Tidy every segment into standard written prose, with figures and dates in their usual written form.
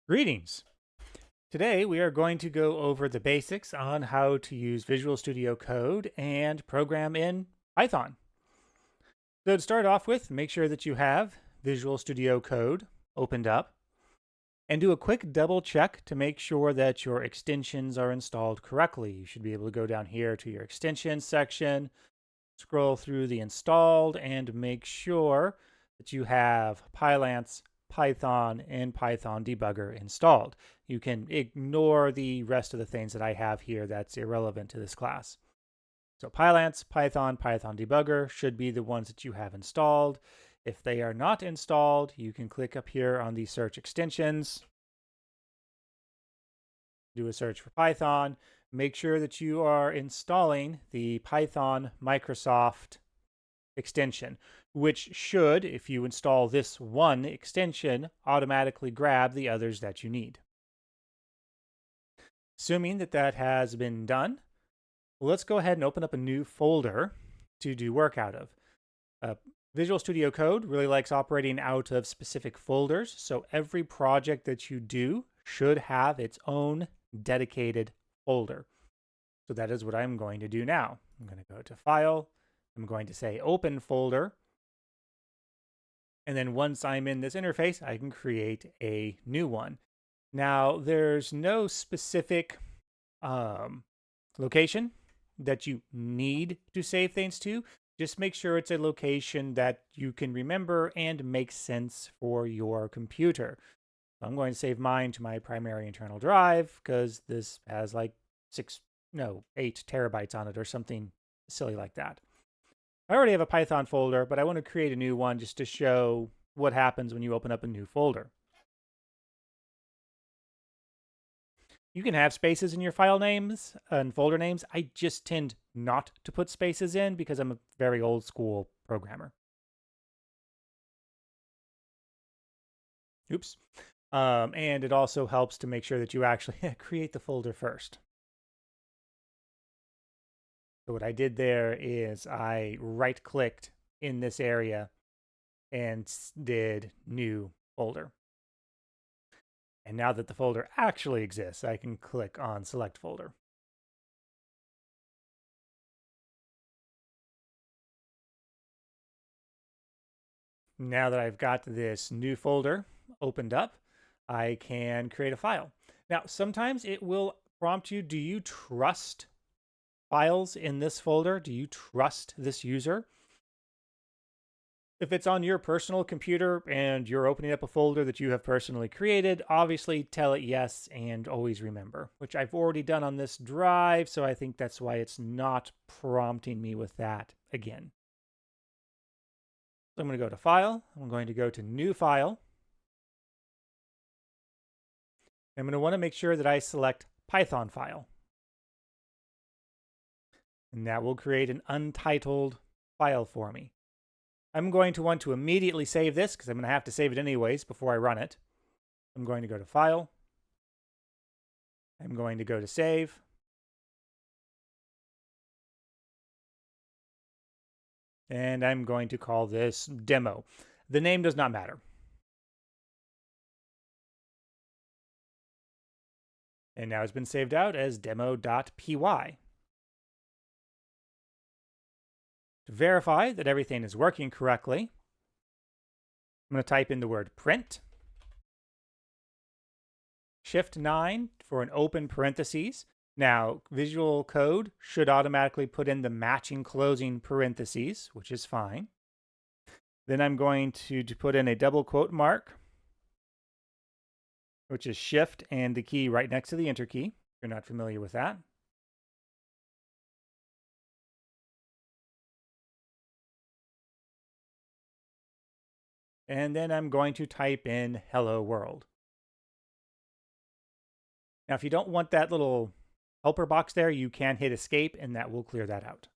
Greetings. Today we are going to go over the basics on how to use Visual Studio Code and program in Python. So to start off with, make sure that you have Visual Studio Code opened up and do a quick double check to make sure that your extensions are installed correctly. You should be able to go down here to your extensions section, scroll through the installed, and make sure that you have Pylance, Python, and Python Debugger installed. You can ignore the rest of the things that I have here that's irrelevant to this class. So Pylance, Python, Python Debugger should be the ones that you have installed. If they are not installed, you can click up here on the search extensions, do a search for Python. Make sure that you are installing the Python Microsoft extension, which should, if you install this one extension, automatically grab the others that you need. Assuming that that has been done, let's go ahead and open up a new folder to do work out of. Visual Studio Code really likes operating out of specific folders, so every project that you do should have its own dedicated folder. So that is what I'm going to do now. I'm going to go to File. I'm going to say Open Folder. And then once I'm in this interface, I can create a new one. Now, there's no specific location that you need to save things to. Just make sure it's a location that you can remember and makes sense for your computer. I'm going to save mine to my primary internal drive because this has like 8 terabytes on it or something silly like that. I already have a Python folder, but I want to create a new one just to show what happens when you open up a new folder. You can have spaces in your file names and folder names. I just tend not to put spaces in because I'm a very old school programmer. Oops. And it also helps to make sure that you actually create the folder first. So what I did there is I right-clicked in this area and did new folder. And now that the folder actually exists, I can click on select folder. Now that I've got this new folder opened up, I can create a file. Now, sometimes it will prompt you, do you trust files in this folder? Do you trust this user? If it's on your personal computer and you're opening up a folder that you have personally created, obviously tell it yes and always remember, which I've already done on this drive, so I think that's why it's not prompting me with that again. So I'm going to go to File. I'm going to go to New File. I'm going to want to make sure that I select Python file. And that will create an untitled file for me. I'm going to want to immediately save this because I'm going to have to save it anyways before I run it. I'm going to go to File. I'm going to go to Save. And I'm going to call this Demo. The name does not matter. And now it's been saved out as demo.py. To verify that everything is working correctly, I'm going to type in the word print, Shift 9 for an open parentheses. Now, Visual Code should automatically put in the matching closing parentheses, which is fine. Then I'm going to put in a double quote mark, which is Shift and the key right next to the Enter key, if you're not familiar with that. And then I'm going to type in Hello World. Now, if you don't want that little helper box there, you can hit Escape, and that will clear that out.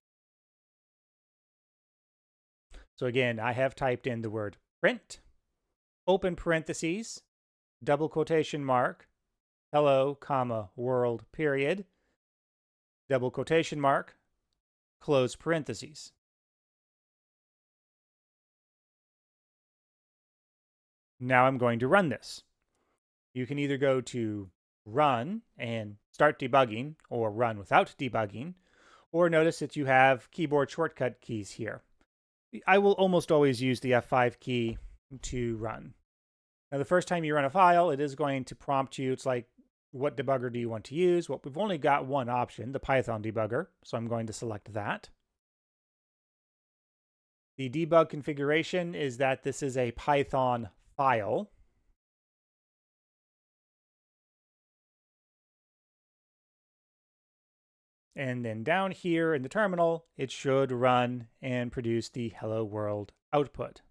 So again, I have typed in the word print, open parentheses, double quotation mark, hello, comma, world, period, double quotation mark, close parentheses. Now I'm going to run this. You can either go to Run and start debugging, or Run without debugging, or notice that you have keyboard shortcut keys here. I will almost always use the F5 key to run. Now, the first time you run a file, it is going to prompt you. It's like, what debugger do you want to use? Well, we've only got one option, the Python debugger, so I'm going to select that. The debug configuration is that this is a Python file. And then down here in the terminal, it should run and produce the hello world output.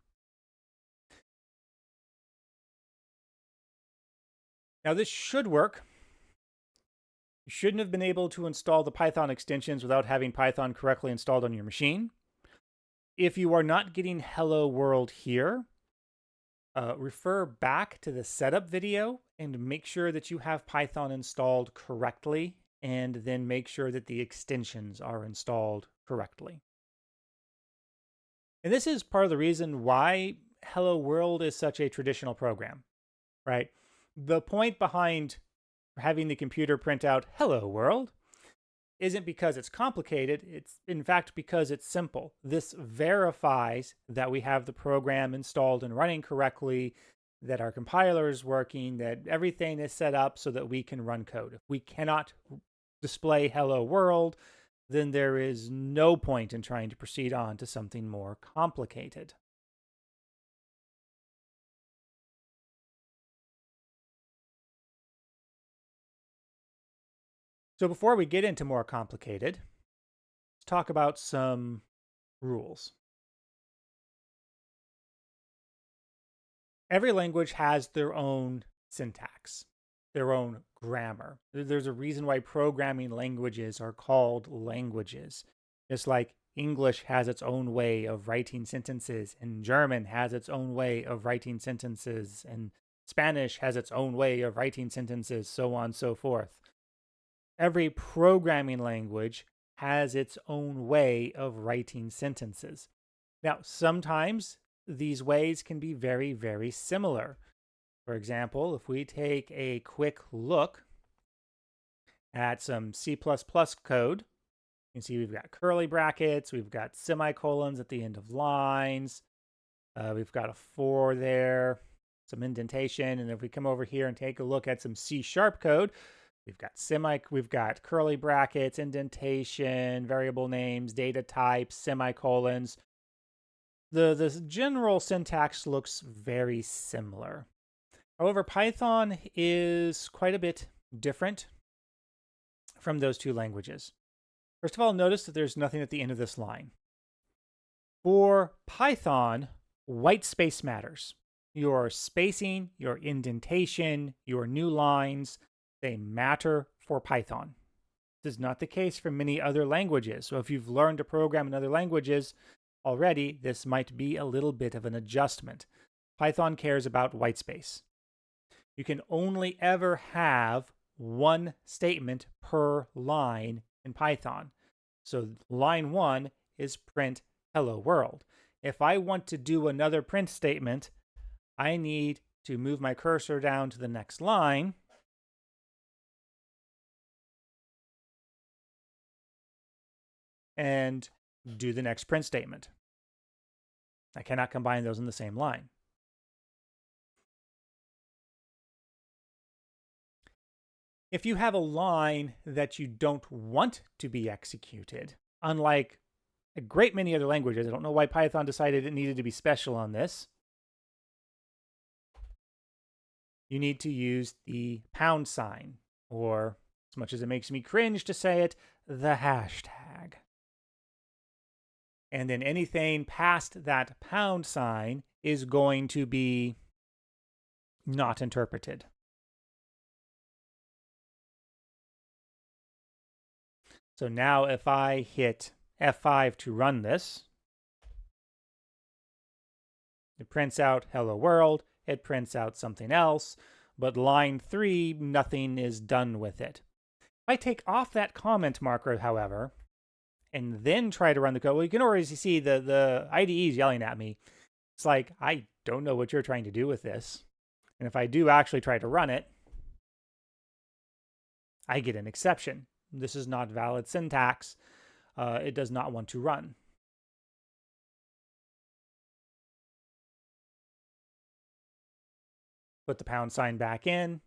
Now, this should work. You shouldn't have been able to install the Python extensions without having Python correctly installed on your machine. If you are not getting hello world here, refer back to the setup video and make sure that you have Python installed correctly, and then make sure that the extensions are installed correctly. And this is part of the reason why Hello World is such a traditional program, right? The point behind having the computer print out Hello World isn't because it's complicated. It's in fact because it's simple. This verifies that we have the program installed and running correctly, that our compiler is working, that everything is set up so that we can run code. If we cannot display Hello World, then there is no point in trying to proceed on to something more complicated. So before we get into more complicated, let's talk about some rules. Every language has their own syntax, their own grammar. There's a reason why programming languages are called languages. Just like English has its own way of writing sentences, and German has its own way of writing sentences, and Spanish has its own way of writing sentences, so on and so forth. Every programming language has its own way of writing sentences. Now, sometimes these ways can be very, very similar. For example, if we take a quick look at some C++ code, you can see we've got curly brackets, we've got semicolons at the end of lines, we've got a for there, some indentation, and if we come over here and take a look at some C# code, we've got curly brackets, indentation, variable names, data types, semicolons. The general syntax looks very similar. However, Python is quite a bit different from those two languages. First of all, notice that there's nothing at the end of this line. For Python, white space matters. Your spacing, your indentation, your new lines, they matter for Python. This is not the case for many other languages. So if you've learned to program in other languages already, this might be a little bit of an adjustment. Python cares about white space. You can only ever have one statement per line in Python. So line 1 is print hello world. If I want to do another print statement, I need to move my cursor down to the next line and do the next print statement. I cannot combine those in the same line. If you have a line that you don't want to be executed, unlike a great many other languages, I don't know why Python decided it needed to be special on this, you need to use the pound sign, or as much as it makes me cringe to say it, the hashtag. And then anything past that pound sign is going to be not interpreted. So now if I hit F5 to run this, it prints out hello world, it prints out something else, but line 3, nothing is done with it. If I take off that comment marker, however, and then try to run the code, well, you can already see the IDE is yelling at me. It's like, I don't know what you're trying to do with this. And if I do actually try to run it, I get an exception. This is not valid syntax. It does not want to run. Put the pound sign back in,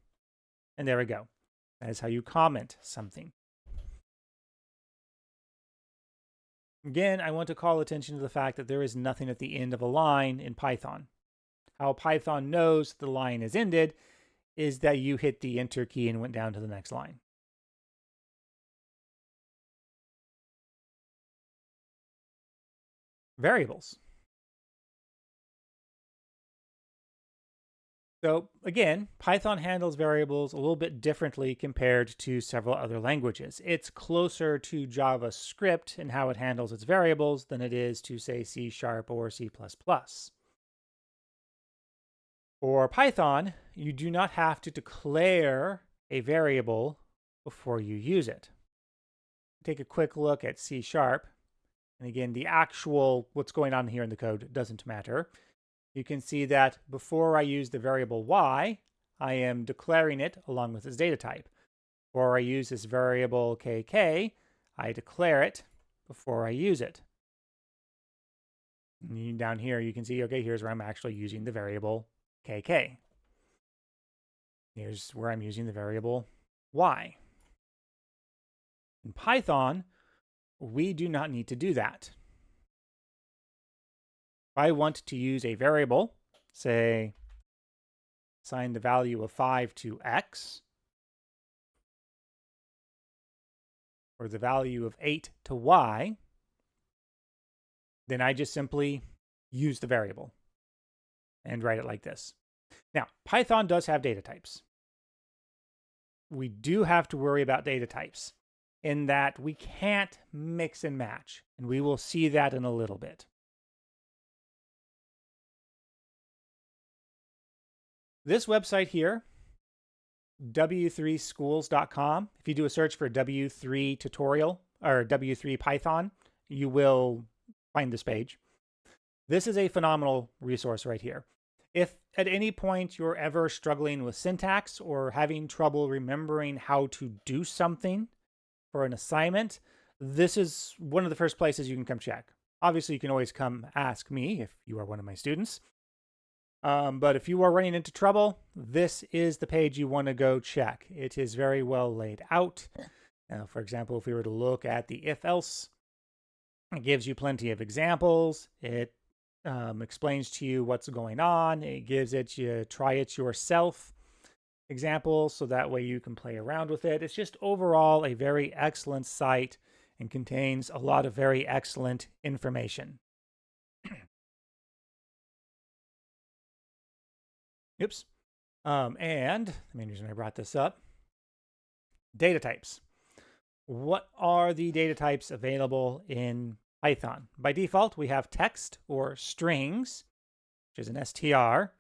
and there we go. That is how you comment something. Again, I want to call attention to the fact that there is nothing at the end of a line in Python. How Python knows the line is ended is that you hit the enter key and went down to the next line. Variables. So again, Python handles variables a little bit differently compared to several other languages. It's closer to JavaScript in how it handles its variables than it is to, say, C# or C++. For Python, you do not have to declare a variable before you use it. Take a quick look at C#. And again, the actual what's going on here in the code doesn't matter. You can see that before I use the variable y, I am declaring it along with its data type. Before I use this variable kk, I declare it before I use it. And down here, you can see, okay, here's where I'm actually using the variable kk. Here's where I'm using the variable y. In Python, we do not need to do that. If I want to use a variable, say, assign the value of 5 to x, or the value of 8 to y, then I just simply use the variable and write it like this. Now, Python does have data types. We do have to worry about data types in that we can't mix and match, and we will see that in a little bit. This website here, w3schools.com, if you do a search for W3 tutorial or W3 Python, you will find this page. This is a phenomenal resource right here. If at any point you're ever struggling with syntax or having trouble remembering how to do something for an assignment, this is one of the first places you can come check. Obviously, you can always come ask me if you are one of my students. But if you are running into trouble, this is the page you want to go check. It is very well laid out. Now, for example, if we were to look at the if-else, it gives you plenty of examples. It explains to you what's going on. It gives it you try it yourself examples, so that way you can play around with it. It's just overall a very excellent site and contains a lot of very excellent information. Oops. And the main reason I brought this up, data types. What are the data types available in Python? By default, we have text or strings, which is an str,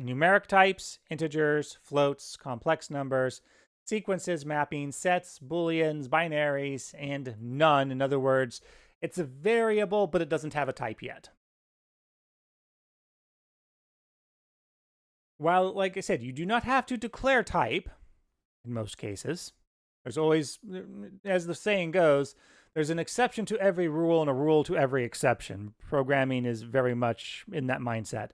numeric types, integers, floats, complex numbers, sequences, mappings, sets, booleans, binaries, and none. In other words, it's a variable, but it doesn't have a type yet. While, like I said, you do not have to declare type in most cases. There's always, as the saying goes, there's an exception to every rule and a rule to every exception. Programming is very much in that mindset.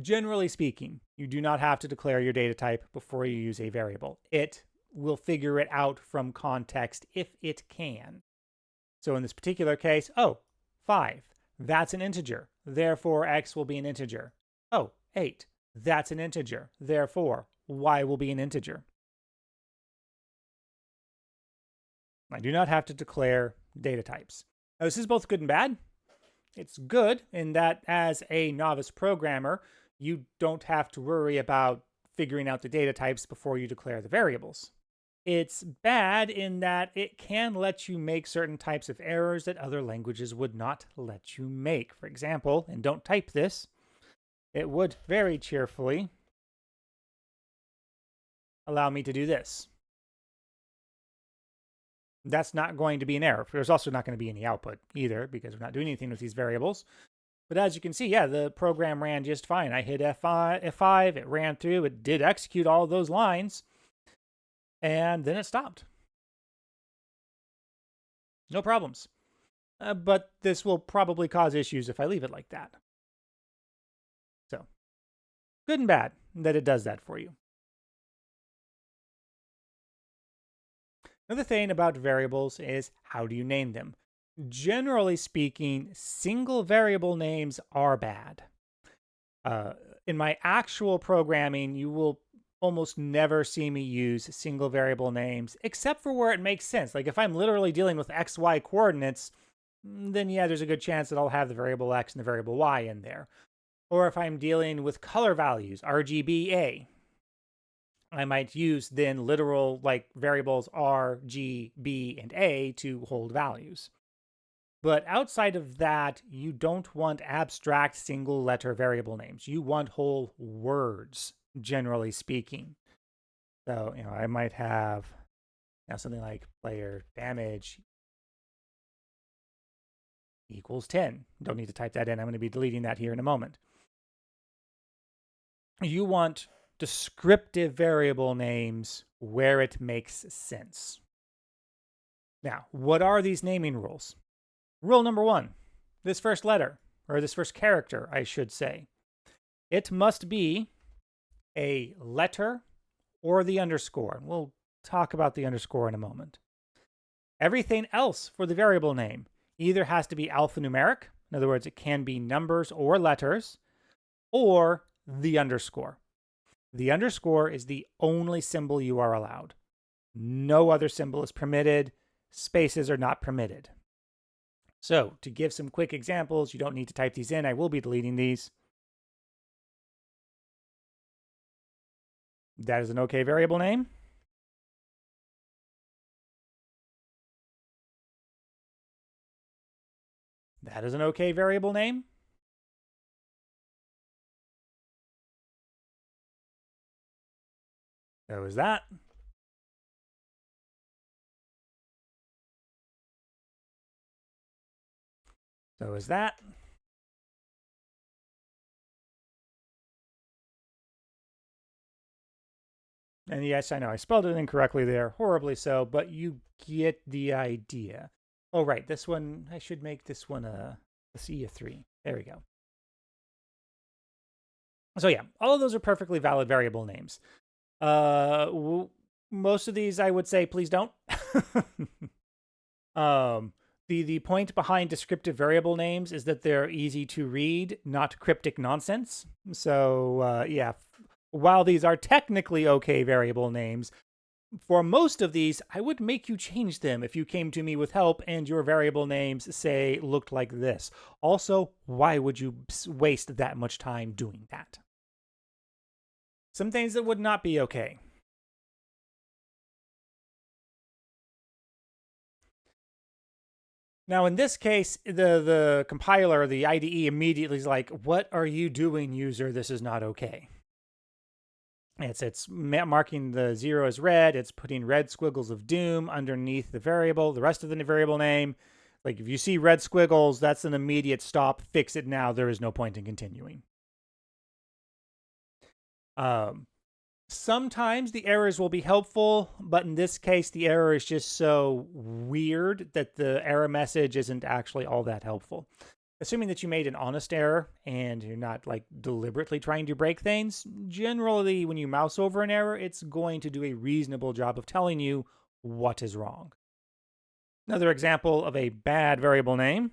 Generally speaking, you do not have to declare your data type before you use a variable. It will figure it out from context if it can. So in this particular case, 5, that's an integer. Therefore, x will be an integer. 8, that's an integer. Therefore, y will be an integer. I do not have to declare data types. Now, this is both good and bad. It's good in that as a novice programmer, you don't have to worry about figuring out the data types before you declare the variables. It's bad in that it can let you make certain types of errors that other languages would not let you make. For example, and don't type this, it would very cheerfully allow me to do this. That's not going to be an error. There's also not going to be any output either because we're not doing anything with these variables. But as you can see, yeah, the program ran just fine. I hit F5, it ran through, it did execute all of those lines. And then it stopped. No problems. But this will probably cause issues if I leave it like that. So, good and bad that it does that for you. Another thing about variables is how do you name them? Generally speaking, single variable names are bad. In my actual programming, you will almost never see me use single variable names, except for where it makes sense. Like if I'm literally dealing with XY coordinates, then yeah, there's a good chance that I'll have the variable X and the variable Y in there. Or if I'm dealing with color values, RGBA, I might use then literal like variables R, G, B, and A to hold values. But outside of that, you don't want abstract single letter variable names. You want whole words, generally speaking. So, I might have something like player damage equals 10. Don't need to type that in. I'm going to be deleting that here in a moment. You want descriptive variable names where it makes sense. Now, what are these naming rules? Rule number 1, this first letter, or this first character, I should say, it must be a letter or the underscore. We'll talk about the underscore in a moment. Everything else for the variable name either has to be alphanumeric, in other words, it can be numbers or letters, or the underscore. The underscore is the only symbol you are allowed. No other symbol is permitted. Spaces are not permitted. So, to give some quick examples, you don't need to type these in. I will be deleting these. That is an okay variable name. That is an okay variable name. So is that. So is that. And yes, I know I spelled it incorrectly there, horribly so, but you get the idea. Oh, right, this one, I should make this one a C of 3. There we go. So yeah, all of those are perfectly valid variable names. Most of these, I would say, please don't. The point behind descriptive variable names is that they're easy to read, not cryptic nonsense. So yeah, while these are technically okay variable names, for most of these, I would make you change them if you came to me with help and your variable names, say, looked like this. Also, why would you waste that much time doing that? Some things that would not be okay. Now, in this case, the compiler, the IDE, immediately is like, "What are you doing, user? This is not okay." It's marking the 0 as red. It's putting red squiggles of doom underneath the variable, the rest of the variable name. Like if you see red squiggles, that's an immediate stop. Fix it now. There is no point in continuing. Sometimes the errors will be helpful, but in this case, the error is just so weird that the error message isn't actually all that helpful. Assuming that you made an honest error and you're not like deliberately trying to break things, generally when you mouse over an error, it's going to do a reasonable job of telling you what is wrong. Another example of a bad variable name.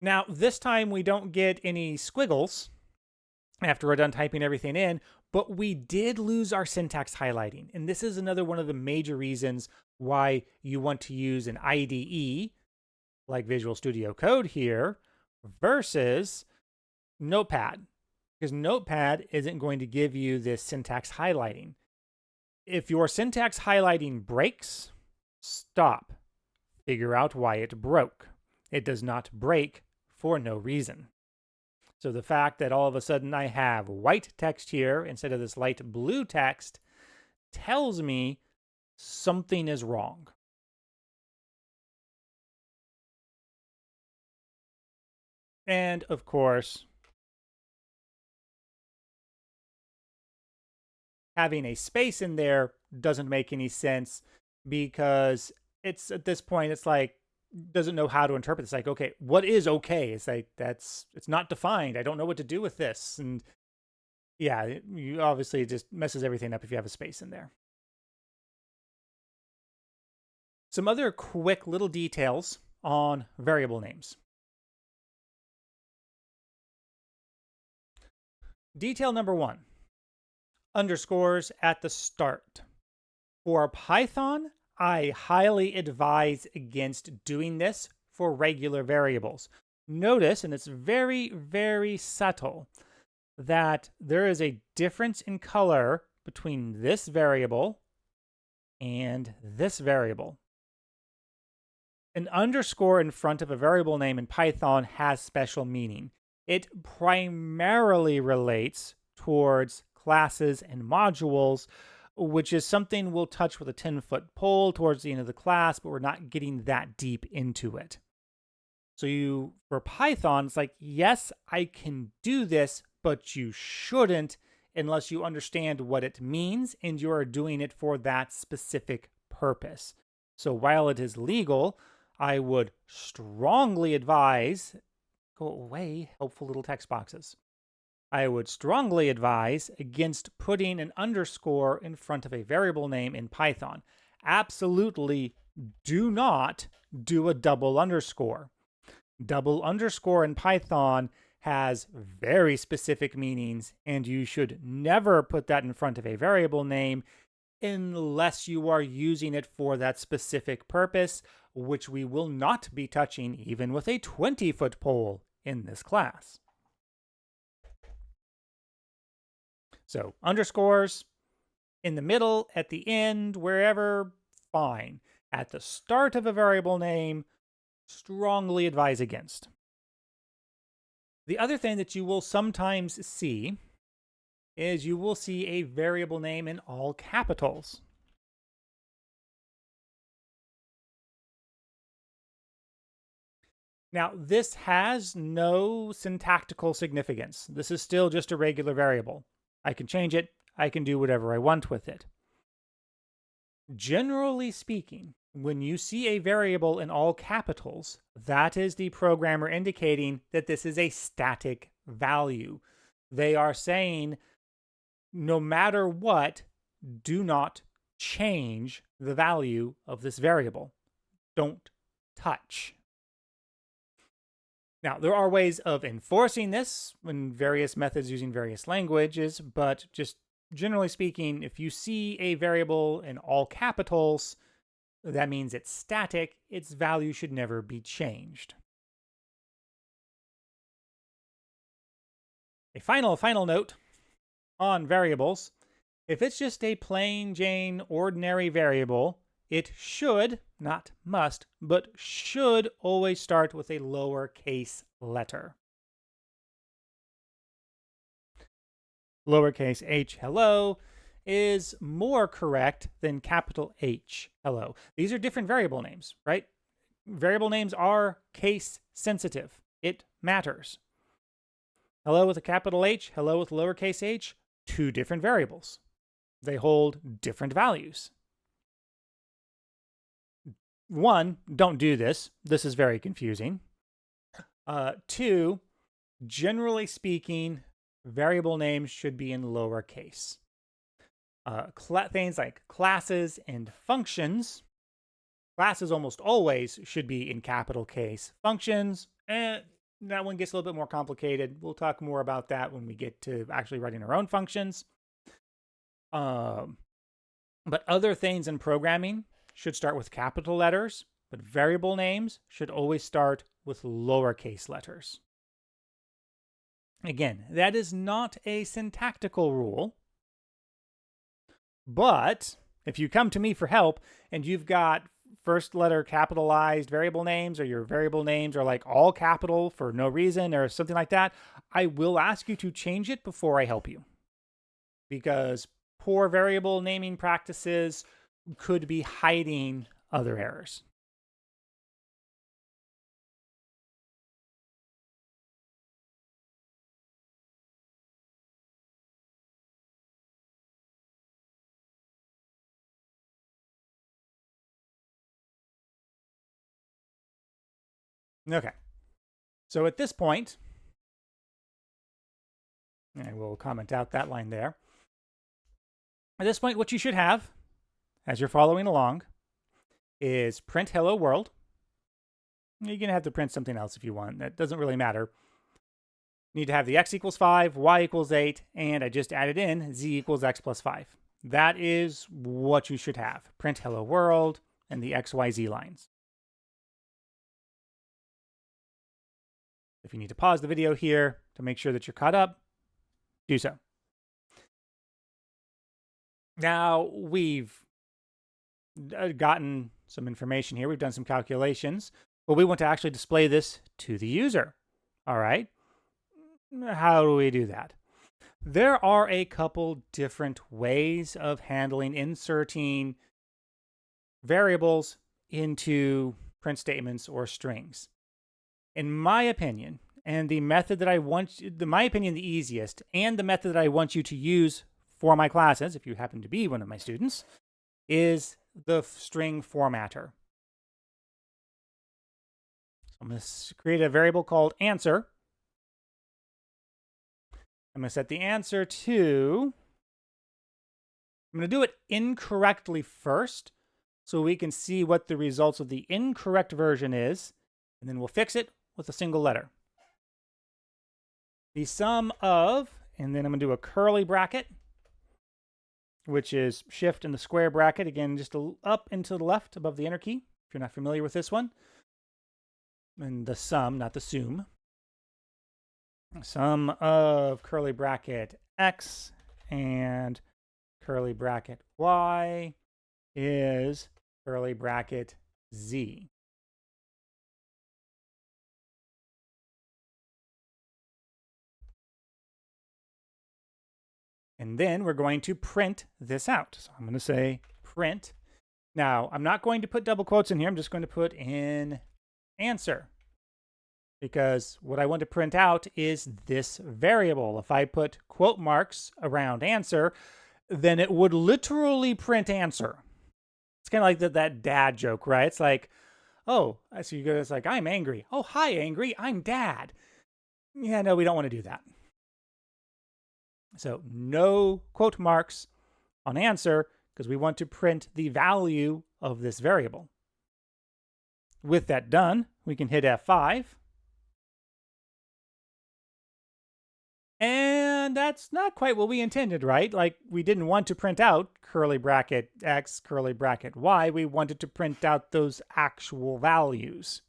Now, this time we don't get any squiggles after we're done typing everything in, but we did lose our syntax highlighting. And this is another one of the major reasons why you want to use an IDE like Visual Studio Code here versus Notepad, because Notepad isn't going to give you this syntax highlighting. If your syntax highlighting breaks, stop. Figure out why it broke. It does not break for no reason. So the fact that all of a sudden I have white text here instead of this light blue text tells me something is wrong. And of course, having a space in there doesn't make any sense because it's at this point, it's like, doesn't know how to interpret. It's like, okay, what is okay? It's like, it's not defined. I don't know what to do with this. And yeah, you obviously it just messes everything up if you have a space in there. Some other quick little details on variable names. Detail number 1, underscores at the start. For Python, I highly advise against doing this for regular variables. Notice, and it's very, very subtle, that there is a difference in color between this variable and this variable. An underscore in front of a variable name in Python has special meaning. It primarily relates towards classes and modules, which is something we'll touch with a 10-foot pole towards the end of the class, but we're not getting that deep into it. So for Python, it's like, yes, I can do this, but you shouldn't unless you understand what it means and you are doing it for that specific purpose. So while it is legal, I would strongly advise, go away, helpful little text boxes. I would strongly advise against putting an underscore in front of a variable name in Python. Absolutely do not do a double underscore. Double underscore in Python has very specific meanings, and you should never put that in front of a variable name unless you are using it for that specific purpose, which we will not be touching even with a 20-foot pole in this class. So underscores in the middle, at the end, wherever, fine. At the start of a variable name, strongly advise against. The other thing that you will sometimes see is you will see a variable name in all capitals. Now, this has no syntactical significance. This is still just a regular variable. I can change it. I can do whatever I want with it. Generally speaking, when you see a variable in all capitals, that is the programmer indicating that this is a static value. They are saying, no matter what, do not change the value of this variable. Don't touch. Now, there are ways of enforcing this in various methods using various languages, but just generally speaking, if you see a variable in all capitals, that means it's static. Its value should never be changed. A final note on variables. If it's just a plain Jane ordinary variable, it should, not must, but should always start with a lowercase letter. Lowercase h hello is more correct than capital H hello. These are different variable names, right? Variable names are case sensitive. It matters. Hello with a capital H, hello with lowercase h, two different variables. They hold different values. One, don't do this. This is very confusing. Two, generally speaking, variable names should be in lowercase. Things like classes and functions. Classes almost always should be in capital case. Functions, that one gets a little bit more complicated. We'll talk more about that when we get to actually writing our own functions. But other things in programming should start with capital letters, but variable names should always start with lowercase letters. Again, that is not a syntactical rule, but if you come to me for help and you've got first letter capitalized variable names, or your variable names are like all capital for no reason or something like that, I will ask you to change it before I help you. Because poor variable naming practices could be hiding other errors. Okay. So at this point, I will comment out that line there. At this point, what you should have, as you're following along, is print hello world. You're going to have to print something else if you want. That doesn't really matter. You need to have the x equals 5, y equals 8, and I just added in z equals x plus 5. That is what you should have. Print hello world and the x, y, z lines. If you need to pause the video here to make sure that you're caught up, do so. Now, we've gotten some information here. We've done some calculations, but we want to actually display this to the user. All right. How do we do that? There are a couple different ways of handling inserting variables into print statements or strings. In my opinion, and the method that I want, my opinion, the easiest, and the method that I want you to use for my classes, if you happen to be one of my students, is the string formatter. So I'm going to create a variable called answer. I'm going to set the answer to, I'm going to do it incorrectly first so we can see what the results of the incorrect version is, and then we'll fix it with a single letter. The sum of, and then I'm going to do a curly bracket, which is shift and the square bracket, again, just up and to the left above the enter key, if you're not familiar with this one. And the sum, not the sum. Sum of curly bracket x and curly bracket y is curly bracket z. And then we're going to print this out. So I'm going to say print. Now, I'm not going to put double quotes in here. I'm just going to put in answer, because what I want to print out is this variable. If I put quote marks around answer, then it would literally print answer. It's kind of like that dad joke, right? It's like, oh, so you go, it's like, I'm angry. Oh, hi, angry. I'm dad. Yeah, no, we don't want to do that. So no quote marks on answer, because we want to print the value of this variable. With that done, we can hit F5. And that's not quite what we intended, right? Like, we didn't want to print out curly bracket x, curly bracket y. We wanted to print out those actual values.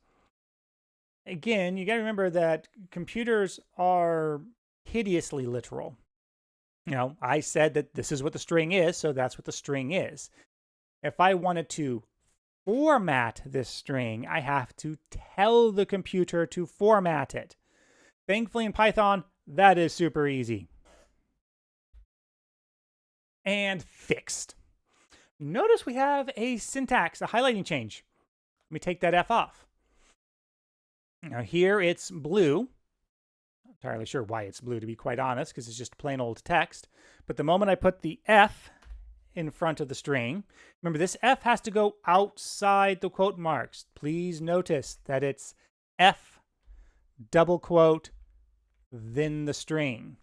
Again, you got to remember that computers are hideously literal. You know, I said that this is what the string is, so that's what the string is. If I wanted to format this string, I have to tell the computer to format it. Thankfully, in Python, that is super easy. And fixed. Notice we have a syntax, a highlighting change. Let me take that F off. Now here it's blue. Not entirely sure why it's blue, to be quite honest, because it's just plain old text. But the moment I put the F in front of the string, remember this F has to go outside the quote marks. Please notice that it's F double quote, then the string.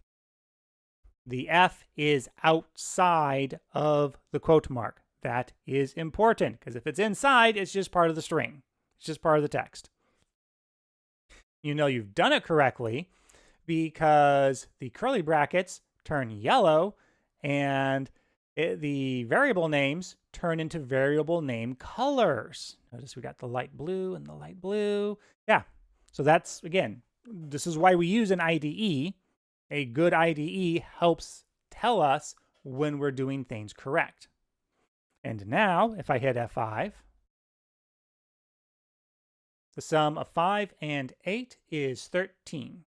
The F is outside of the quote mark. That is important, because if it's inside, it's just part of the string. It's just part of the text. You know you've done it correctly because the curly brackets turn yellow and the variable names turn into variable name colors. Notice we got the light blue and the light blue. Yeah, so that's, again, this is why we use an IDE. A good IDE helps tell us when we're doing things correct. And now, if I hit F5, the sum of 5 and 8 is 13.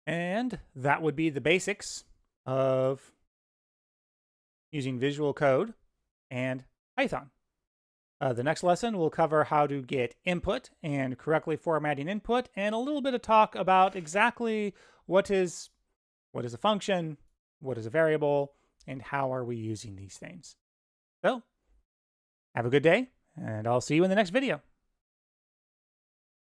And that would be the basics of using Visual Code and Python. The next lesson will cover how to get input and correctly formatting input, and a little bit of talk about exactly what is a function, what is a variable, and how are we using these things. So have a good day, and I'll see you in the next video.